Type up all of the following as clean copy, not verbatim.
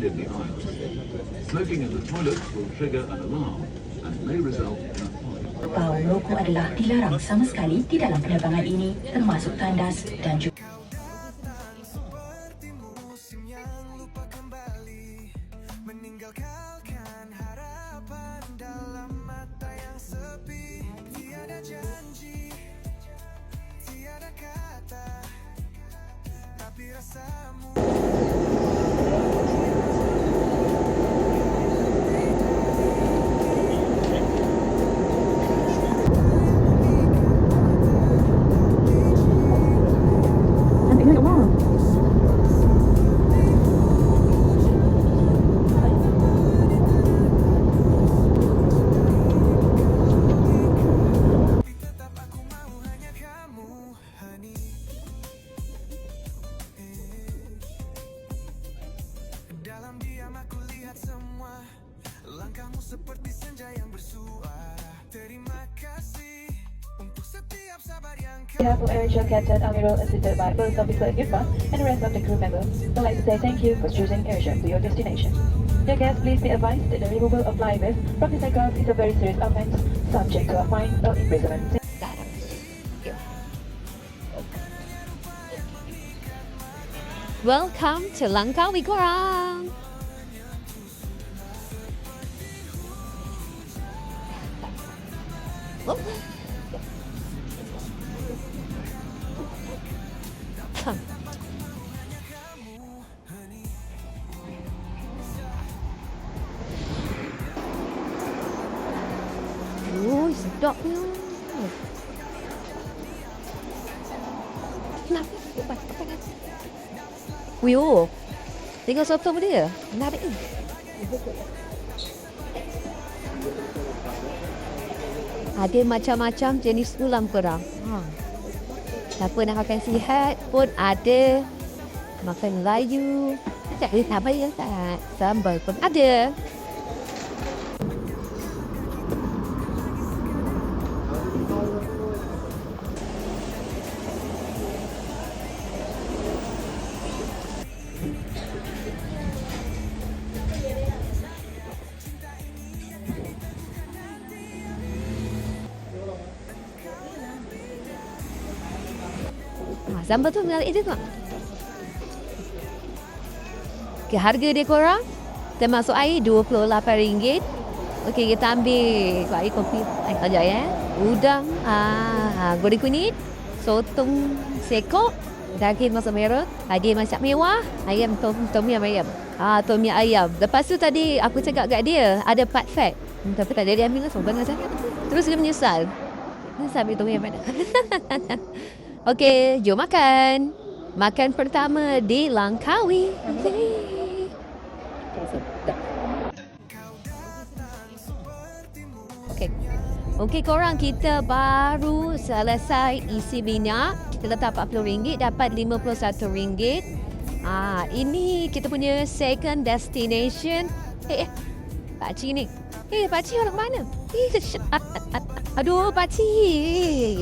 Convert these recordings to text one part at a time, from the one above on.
in the aisle. Smoking in the toilet will trigger an alarm and may result in a fine. Bau rokok adalah dilarang sama sekali di dalam penerbangan ini, termasuk tandas dan juga On behalf of AirAsia Captain Amirul, assisted by First Officer Irfan and the rest of the crew members, I'd like to say thank you for choosing AirAsia for your destination. Dear guests, please be advised that the removal of fly vests from this aircraft is a very serious offence, subject to a fine or imprisonment. Welcome to Langkawi korang. Oh. Oh, sedapnya. Kenapa? Apa kan? Wih, tengok sotong dia. Menarik ni. Ada macam-macam jenis ulam korang. Siapa nak makan sihat pun ada. Makan Melayu. Tak ada sambal ya tak? Sambal pun ada. Sambal tu menarik je tak? Okay, harga dia korang termasuk air RM28. Okey, kita ambil air kopi. Sekejap ya. Udang, goreng kunyit, sotong sekok, daging masak merah, daging masak mewah, ayam tom yum ayam. Tom yum ayam. Lepas tu tadi aku cakap kat dia ada part fat. Tapi tak jadi ambil langsung bang sangat. Terus dia menyesal. Sambil tom yum mana? Okey, jom makan. Makan pertama di Langkawi. Okey korang, kita baru selesai isi minyak. Kita letak RM40 dapat RM51. Ini kita punya second destination. Pakcik ni. Pakcik orang mana? Aduh, pakcik.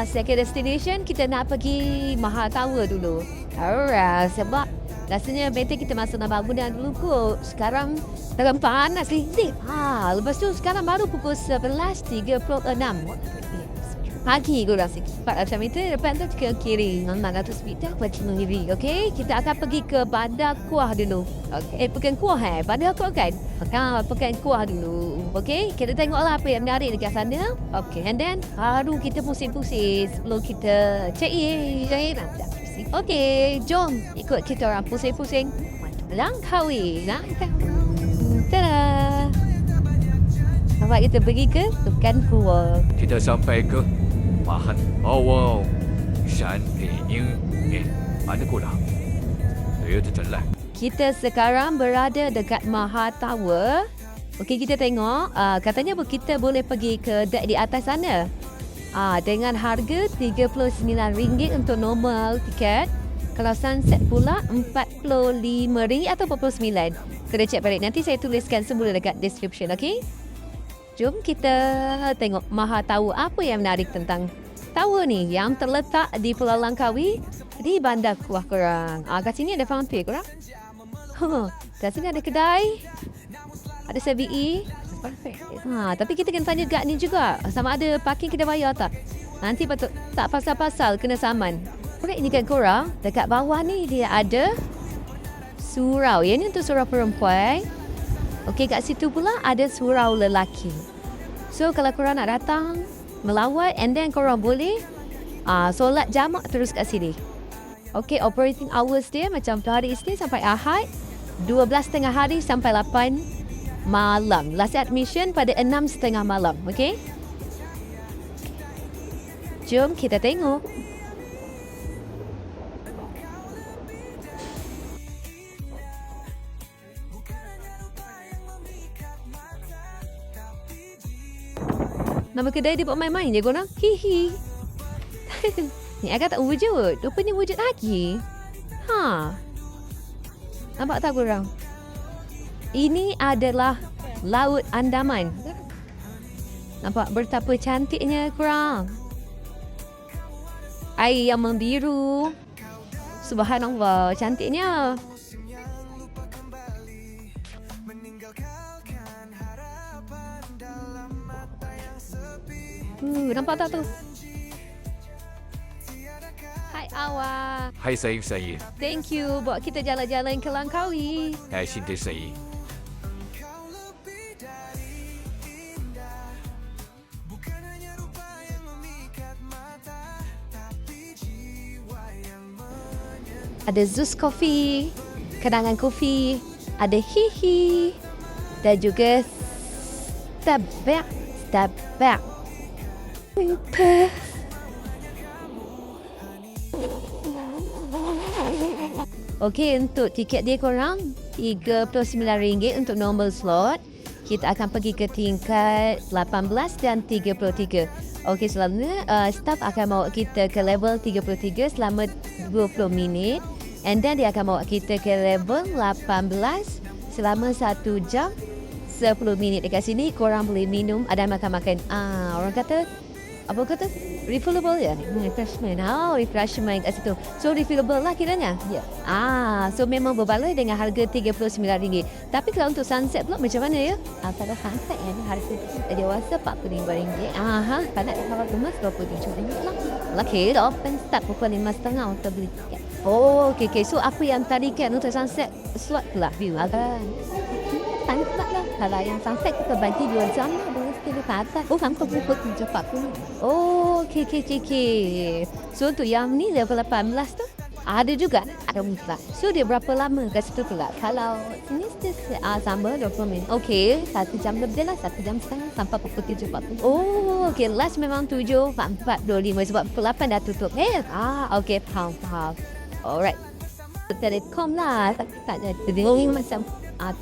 Second destination kita nak pergi Maha Tower dulu. Alright, sebab rasanya better kita masuk dalam bangunan dulu kot. Sekarang dalam panas ni. Lepas tu sekarang baru pukul 11.36 pagi korang sikit. 400 meter depan tu ke kiri. 400 meter ke kiri. Okey, kita akan pergi ke Bandar Kuah dulu. Pekan Kuah Bandar Kuah kan? Pekan Kuah dulu. Okey, kita tengoklah apa yang menarik dekat sana. Okey, and then baru kita pusing-pusing sebelum kita check in. Okey, jom ikut kita orang pusing-pusing Langkawi. Tada! Nampak kita pergi ke Pekan Kuah. Kita sampai ke Maha Tower. Cantiknya. Mana korang? Saya tertelan. Kita sekarang berada dekat Maha Tower. Okey, kita tengok. Katanya kita boleh pergi ke dek di atas sana. Dengan harga RM39 untuk normal tiket. Kalau sunset pula RM45 atau RM49. Kena cek balik. Nanti saya tuliskan semula dekat description, okey? Jom kita tengok Maha Tower apa yang menarik tentang tower ni yang terletak di Pulau Langkawi di Bandar Kuah korang. Kat sini ada fountain korang. Kat sini ada kedai. Ada CBE. Perfect. Tapi kita kena tanya guard ni juga. Sama ada parking kita bayar tak? Nanti patut tak pasal-pasal kena saman. Korang ini kan korang. Dekat bawah ni dia ada surau. Yang ni untuk surau perempuan. Okey, kat situ pula ada surau lelaki. So kalau korang nak datang melawat, and then korang boleh solat jamak terus kat sini. Okey, operating hours dia macam hari Isnin sampai Ahad, 12.30 hari sampai 8 malam. Last admission pada 6.30 malam. Okey, jom kita tengok. Nama kedai dia buat main-main je korang. Hihi. Ni agak tak wujud. Rupanya wujud lagi. Nampak tak korang? Ini adalah Laut Andaman. Nampak betapa cantiknya korang. Air yang membiru. Subhanallah, cantiknya. Nampak tak tu? Hai awak. Hai saya. Thank you buat kita jalan-jalan ke Langkawi. Cinta saya. Ada Zeus Coffee, Kenangan Coffee, ada Hihi dan juga Starbucks. Okey, untuk tiket dia korang RM39 untuk normal slot. Kita akan pergi ke tingkat 18 dan 33. Okey, selalunya staff akan bawa kita ke level 33 selama 20 minit. And then dia akan bawa kita ke level 18 selama 1 jam 10 minit. Dekat sini korang boleh minum, ada makan-makan. Orang kata apa kata? Refillable ya? Refreshment. Refreshment kat situ. So refillable lah kiranya. Ya. So memang berbaloi dengan harga RM39. Tapi kalau untuk sunset pula macam mana ya? Kalau sunset yang harga dewasa RM45. Kalau nak kemas RM27 lah. Okey, open start pukul 5.30 untuk beli tiket. Okay. So apa yang tarikan untuk sunset slot pula? View kan? Sunset lah. Kalau yang sunset kita bagi 2 jam lah. Ke atas. Sampai pukul 7.40. Okay. So untuk yang ni level 18 tu ada juga ada mutlak. So dia berapa lama kat situ pula? Kalau sini sama 20 minit. Okay, 1 jam lebih lah, 1 jam setengah sampai pukul 7.40. Okay, last memang 7.45 sebab pukul 8 dah tutup. Okay, faham. Alright. Telekom lah, tak jadi macam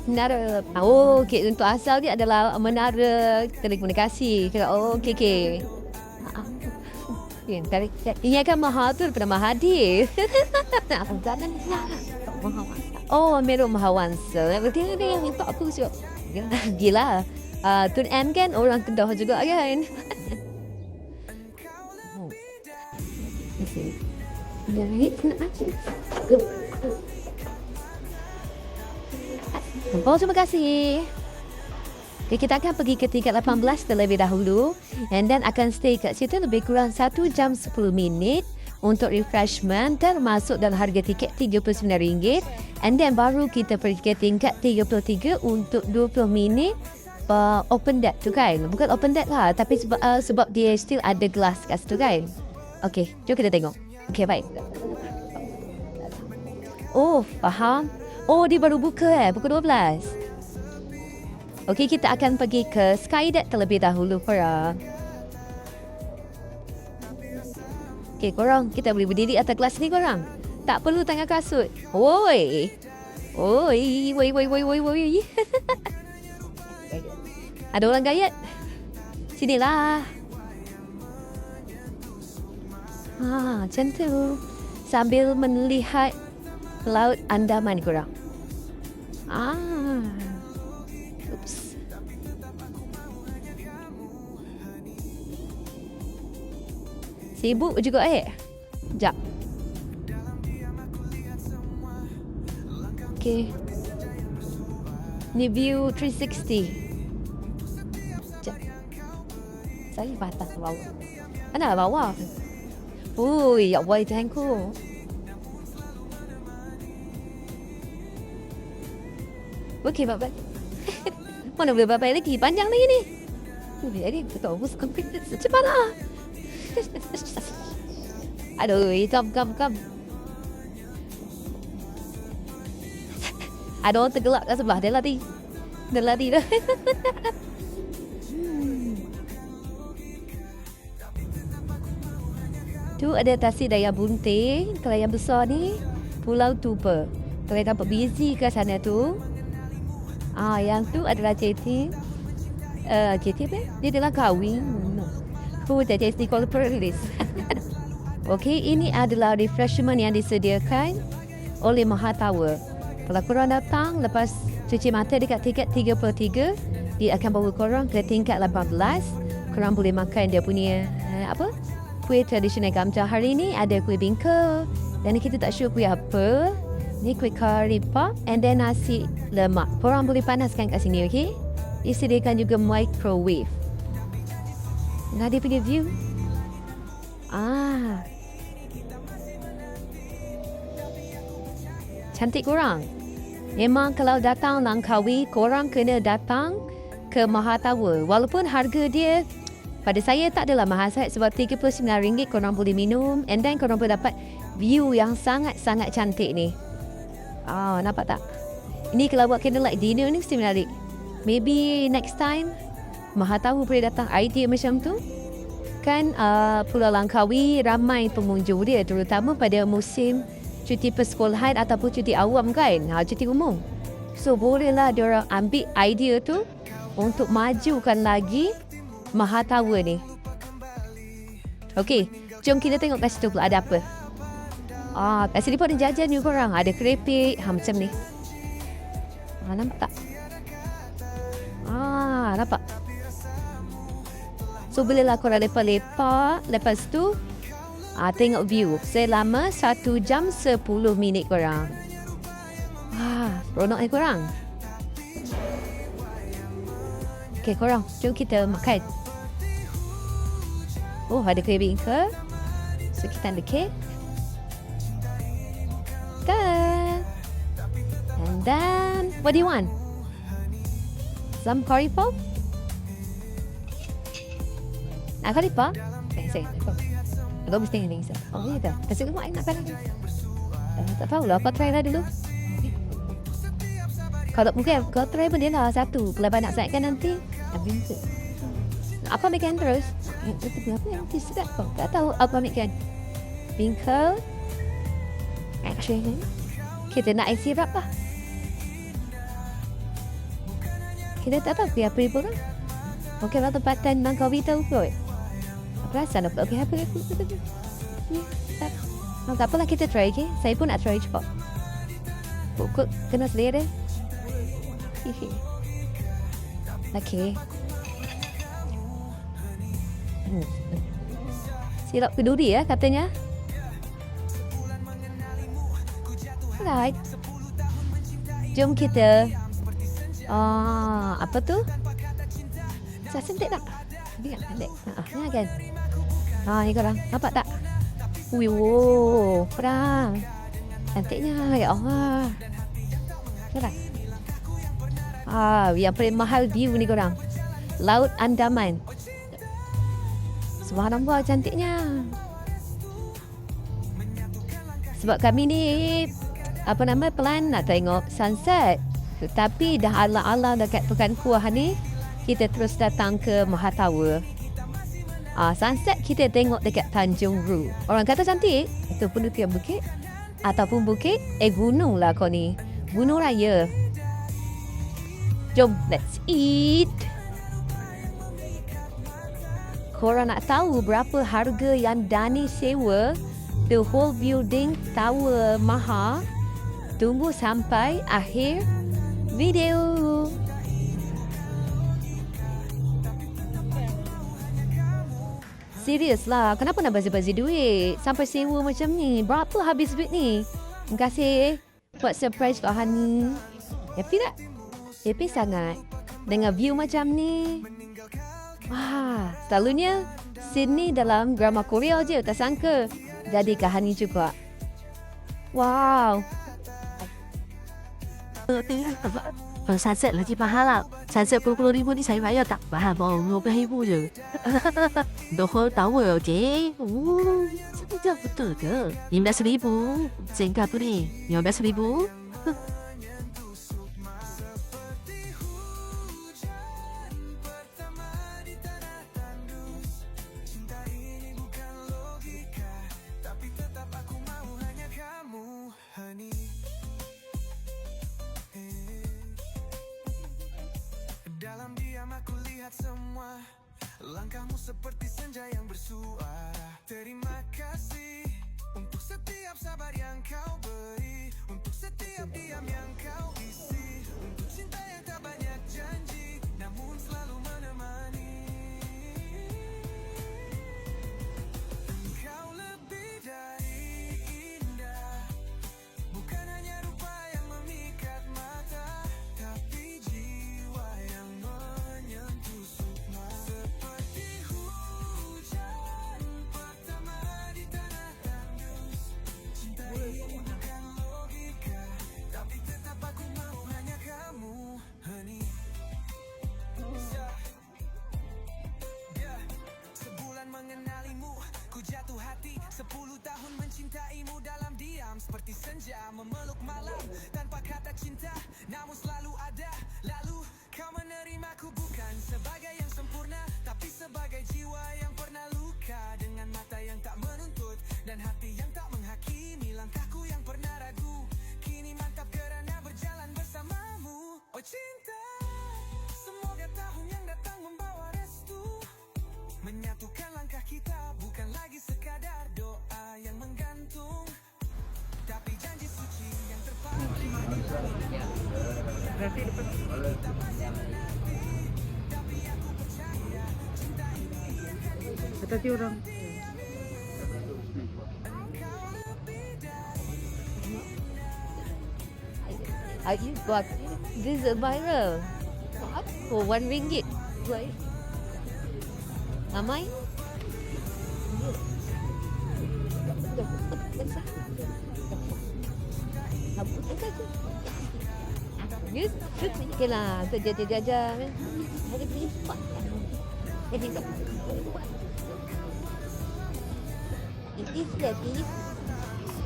menara. Okay, untuk asal dia adalah menara telekomunikasi. Okay. Ini akan mahal tu daripada Mahathir. Meruk Mahawansa. Dia yang minta aku siap. Gila. Tun M kan orang Kedah juga kan. Terima kasih. Okay, kita akan pergi ke tingkat 18 terlebih dahulu and then akan stay kat situ lebih kurang 1 jam 10 minit untuk refreshment termasuk dalam harga tiket RM39 and then baru kita pergi ke tingkat 33 untuk 20 minit open deck tu kan. Bukan open deck lah tapi sebab dia still ada glass kat situ kan. Okay, jom kita tengok. Okay, baik. Faham. Dia baru buka pukul 12. Okey, kita akan pergi ke Skydeck terlebih dahulu korang. Okey, korang, kita boleh berdiri atas kelas ni korang. Tak perlu tangga kasut. Woi. Ada orang gayat? Sinilah. Macam tu. Sambil melihat Laut Andaman korang. Sibuk juga Sekejap. Okay. Ni view 360. Sekejap. Saya batas bawah. Mana bawah? Ui, ya Allah, Tuhanku. Okey, bapak. Mana boleh bapak lagi? Panjang lagi ni. Jadi, kita harus komputer secepatlah. Aduh, come. Ada orang tergelak kat sebelah. Dia lari dah. Tu ada tasik daya bunting. Kalau yang besar ni Pulau Tuba. Kalau nampak busy kat sana tu. Yang tu adalah JT. JT apa? Dia adalah kahwin. JT call release. Okey, ini adalah refreshment yang disediakan oleh Maha Tower. Kalau korang datang lepas cuci mata dekat tingkat 33, dia akan bawa korang ke tingkat 18. Korang boleh makan dia punya kuih tradisional Gamja. Hari ni ada kuih bingka. Dan kita tak sure kuih apa. Ni kuih kari pop and then nasi lemak. Korang boleh panaskan kat sini, okey? Disediakan juga microwave. Nah, dia punya view. Cantik korang. Memang kalau datang Langkawi, korang kena datang ke Maha Tower. Walaupun harga dia pada saya tak adalah mahal sangat sebab RM39 korang boleh minum and then korang boleh dapat view yang sangat-sangat cantik ni. Nampak tak? Ini kalau buat candlelight dinner ni mesti menarik. Maybe next time Maha Tower boleh datang idea macam tu. Kan Pulau Langkawi ramai pengunjung dia terutama pada musim cuti persekolahan ataupun cuti awam kan. Cuti umum. So bolehlah diorang ambil idea tu untuk majukan lagi Maha Tower ni. Okey, jom kita tengok kat situ pula ada apa. Kat sini pun ada jajan ni korang. Ada keripik macam ni. Nampak tak? Nampak. So bolehlah korang lepak-lepak. Lepas tu tengok view selama 1 jam 10 minit korang. Seronok korang. Okay korang, jom kita makan. Ada kuih bingka. So kita ada kek. And then what do you want? Some curry pop? Curry pop? Say. Kau mesti ni sah. Ya dah. Kasi kau nak kan? Tak tahu lah. Kau try lah dulu. Kalau mungkin kau try pun dia lah satu. Kalau banyak sangat kan nanti. Ambil tu. Apa makan terus? Itu apa yang nanti sedap kau? Tak tahu apa makan. Bingka. Actually, kita nak air sirap lah. Kita tak tahu apa dia pun. Okey lah tempatan Langkawi tahu kot. Perasan apa? Okey apa aku? Tak apalah kita try, okay? Saya pun nak try cepat. Pokok kena selera. Okey. Sirap keduri katanya. Alright. Jom kita apa tu? Saya cantik tak? Dia cantik. Ni kan. Ni korang. Nampak tak? Perang. Cantiknya. Ya Allah. Korang. Yang paling mahal view ni korang. Laut Andaman. Subhanallah cantiknya. Sebab kami ni pelan nak tengok sunset. Tetapi dah ala-ala dekat Pekan Kuah ni, kita terus datang ke Maha Tower. Sunset kita tengok dekat Tanjung Ru. Orang kata cantik, itu pun dekat bukit. Ataupun bukit, gunung lah kau ni. Gunung Raya. Jom, let's eat. Korang nak tahu berapa harga yang Dani sewa the whole building Tower Maha? Tunggu sampai akhir video. Serius lah, kenapa nak bazir-bazir duit? Sampai sewa macam ni. Berapa habis duit ni? Terima kasih buat surprise untuk Hani. Happy tak? Happy sangat. Dengan view macam ni. Wah, selalunya scene ni dalam drama Korea je, tak sangka. Jadi ke Hani juga. Wow. Sunset lagi mahal lah. Sunset 20,000 ni saya bayar tak mahal pun. 20,000 je. The whole tower, okay? Sekejap betul ke? 15,000. Sehingga apa ni? 15,000? Dalam diam aku lihat semua langkahmu seperti senja yang bersuara. Terima kasih untuk setiap sabar yang kau beri, untuk setiap diam yang kau isi, untuk cinta yang tak banyak janji namun selalu menemani. Engkau lebih dari indah, bukan hanya rupa yang memikat mata, tapi jiwa yang menyentuh sukma. Seperti hujan pertama di tanah tandus, cinta ini bukan logika, tapi tetap aku mau hanya kamu, honey. Sebulan mengenalimu, ku jatuh hati. 10 tahun mencintaimu dalam diam, seperti senja memeluk malam tanpa kata cinta, namun selalu ada. Lalu kau menerimaku bukan sebagai yang sempurna, tapi sebagai jiwa yang pernah luka, dengan mata yang tak menuntut dan hati yang tak menghakimi langkahku yang pernah ragu. Kini mantap kerana berjalan bersamamu, oh cinta. Semoga tahun yang datang membawa restu, menyatukan langkah kita, bukan lagi sekadar doa yang menggantung, tapi janji suci yang terpaling di langit. Kita masih menanti, tapi aku percaya cinta ini akan Hati-hati orang. You got this is viral. For RM1. Right? Ramai? Yes, okay lah. Jaja. Ada beli spot. Jadi tak. It is jadi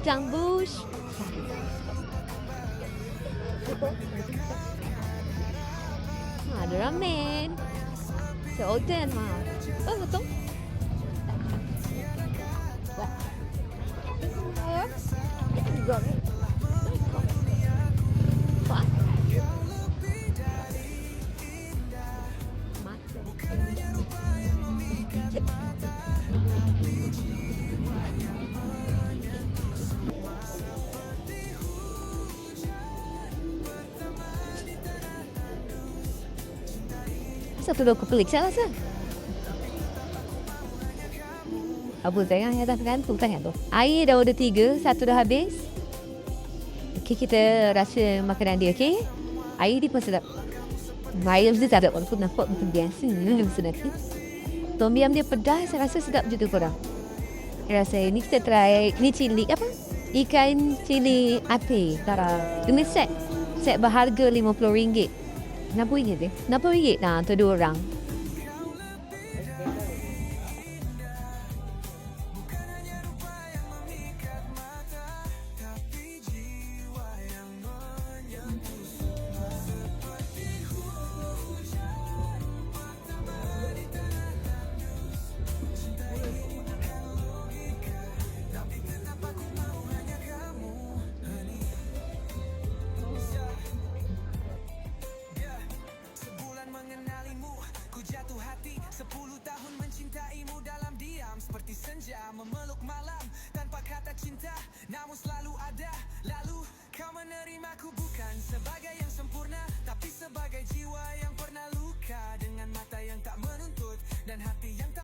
Jambush. Ada ramen. Seorder ha. Oh betul. Satu dua kepelik saya rasa. Apa sayang yang dah tergantung sangat tu. Air dah order 3, satu dah habis. Okey, kita rasa makanan dia, okey? Air dia pun sedap. Air dia tak ada walaupun nampak macam biasa. Sedap. Tom yum dia pedas, saya rasa sedap je tu korang. Saya rasa ni kita try, ni cili apa? Ikan cili api. Ini set berharga RM50. RM60 je. RM60. Nah, tu 2 orang. Memeluk malam tanpa kata cinta, namun selalu ada. Lalu kau menerimaku bukan sebagai